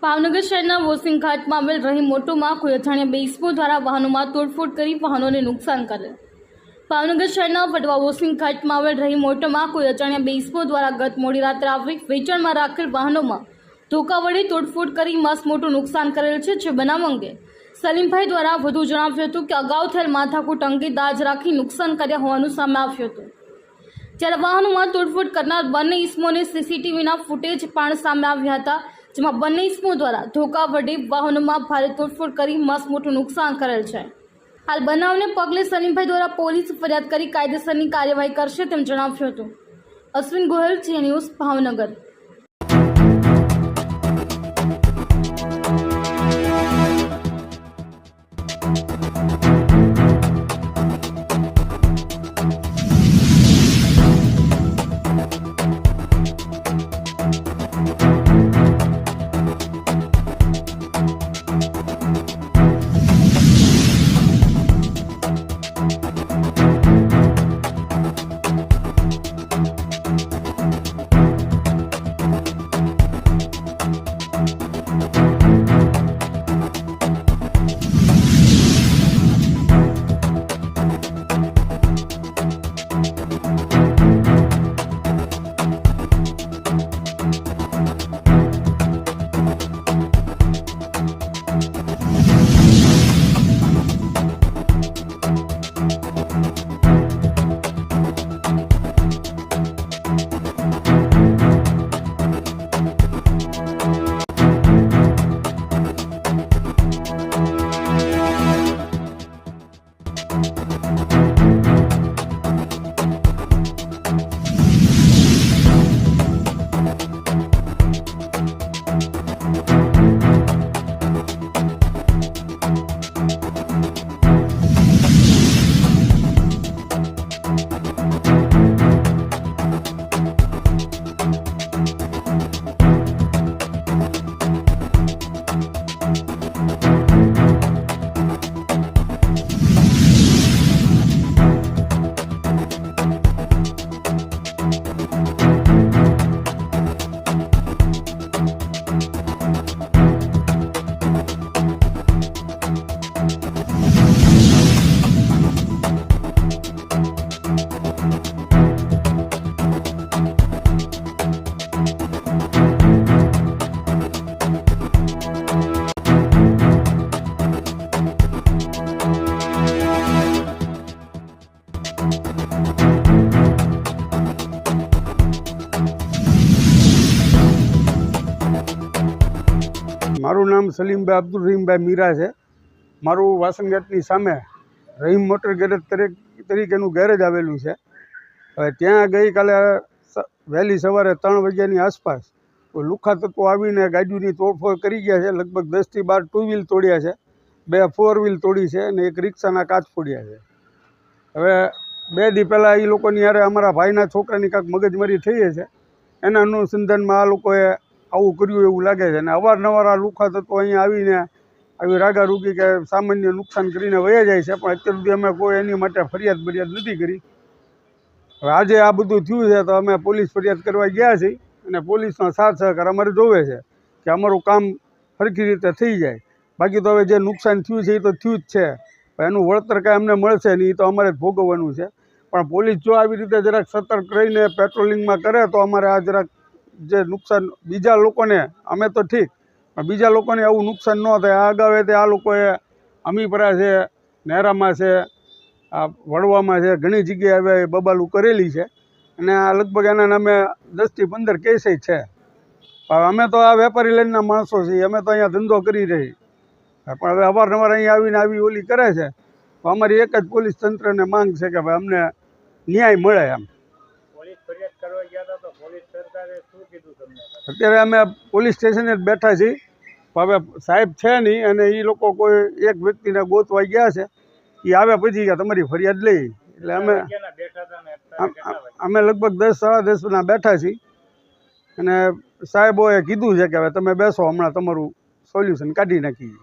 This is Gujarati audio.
ભાવનગર શહેરના વોશિંગ ઘાટમાં આવેલ રહી મોટોમાં કોઈ અજાણ્યા બે ઇસમો દ્વારા વાહનોમાં તોડફોડ કરી વાહનોને નુકસાન કરેલ। ભાવનગર શહેરના વડવા વોશિંગ ઘાટમાં આવેલ રહી મોટોમાં કોઈ અજાણ્યા બે ઇસમો દ્વારા ગત મોડી રાત્રે આવી વેચાણમાં રાખેલ વાહનોમાં ધોકા વડે તોડફોડ કરી મસ્ત મોટું નુકસાન કરેલ છે। જે બનાવ અંગે સલીમભાઈ દ્વારા વધુ જણાવ્યું હતું કે અગાઉ થયેલ માથાકૂટ અંગે દાજ રાખી નુકસાન કર્યા હોવાનું સામે આવ્યું હતું। જ્યારે વાહનોમાં તોડફોડ કરનાર બંને ઇસમોને સીસીટીવીના ફૂટેજ પણ સામે આવ્યા હતા, જેમાં બંને ઇસમો દ્વારા ધોકા વડે વાહનોમાં ભારે તોડફોડ કરી મસ્ત મોટું નુકસાન કરેલ છે। હાલ બનાવને પગલે સલીમભાઈ દ્વારા પોલીસ ફરિયાદ કરી કાયદેસરની કાર્યવાહી કરશે તેમ જણાવ્યું હતું। અશ્વિન ગોહિલ, જી ન્યૂઝ, ભાવનગર। મારું નામ સલીમભાઈ અબ્દુલ રહીમભાઈ મીરા છે। મારું વાસણગેટની સામે રહીમ મોટર ગેરેજ તરીકેનું ગેરેજ આવેલું છે। હવે ત્યાં ગઈકાલે વહેલી સવારે 3 વાગ્યાની આસપાસ લુખ્ખા તત્વો આવીને ગાડીની તોડફોડ કરી ગયા છે। લગભગ 10 થી 12 ટુ વ્હીલ તોડ્યા છે, 2 4 વ્હીલ તોડી છે અને એક રિક્ષાના કાચ ફોડ્યા છે। હવે 2 દી પહેલાં એ લોકોની યારે અમારા ભાઈના છોકરાની કાંઈક મગજમારી થઈ છે, એના અનુસંધાનમાં આ લોકોએ આવું કર્યું એવું લાગે છે। અને અવારનવાર આ લુખ્ખા તત્વો અહીંયા આવીને આવી રાગારૂગી કે સામાન્ય નુકસાન કરીને વયા જાય છે, પણ અત્યાર સુધી અમે કોઈ એની માટે ફરિયાદ નથી કરી। હવે આજે આ બધું થયું છે તો અમે પોલીસ ફરિયાદ કરવા ગયા છીએ અને પોલીસનો સાથ સહકાર અમારે જોવે છે કે અમારું કામ સરખી રીતે થઈ જાય। બાકી તો હવે જે નુકસાન થયું છે એ તો થયું જ છે, એનું વળતર કાંઈ અમને મળશે નહીં, એ તો અમારે જ ભોગવવાનું છે। પણ પોલીસ જો આવી રીતે જરાક સતર્ક રહીને પેટ્રોલિંગમાં કરે તો અમારે આ જરાક જે નુકસાન બીજા લોકોને, અમે તો ઠીક પણ બીજા લોકોને આવું નુકસાન ન થાય। આ અગાઉ તે આ લોકોએ અમીપરા છે, નેરામાં છે, આ વડવામાં છે, ઘણી જગ્યાએ હવે બબાલું કરેલી છે અને આ લગભગ એના નામે 10 થી 15 કેસ છે। પણ અમે તો આ વેપારી લાઈનના માણસો છીએ, અમે તો અહીંયા ધંધો કરી રહી, પણ હવે અવારનવાર અહીંયા આવીને આવી ઓલી કરે છે તો અમારી એક જ પોલીસ તંત્રને માંગ છે કે ભાઈ અમને ન્યાય મળે એમ। અત્યારે અમે પોલીસ સ્ટેશને જ બેઠા છીએ, હવે સાહેબ છે નહીં અને એ લોકો કોઈ એક વ્યક્તિને ગોતવા ગયા છે, એ આવે પછી કે તમારી ફરિયાદ લઈ। એટલે અમે લગભગ 10 સાડા 10 બેઠા છીએ અને સાહેબોએ કીધું છે કે હવે તમે બેસો, હમણાં તમારું સોલ્યુશન કાઢી નાખીએ।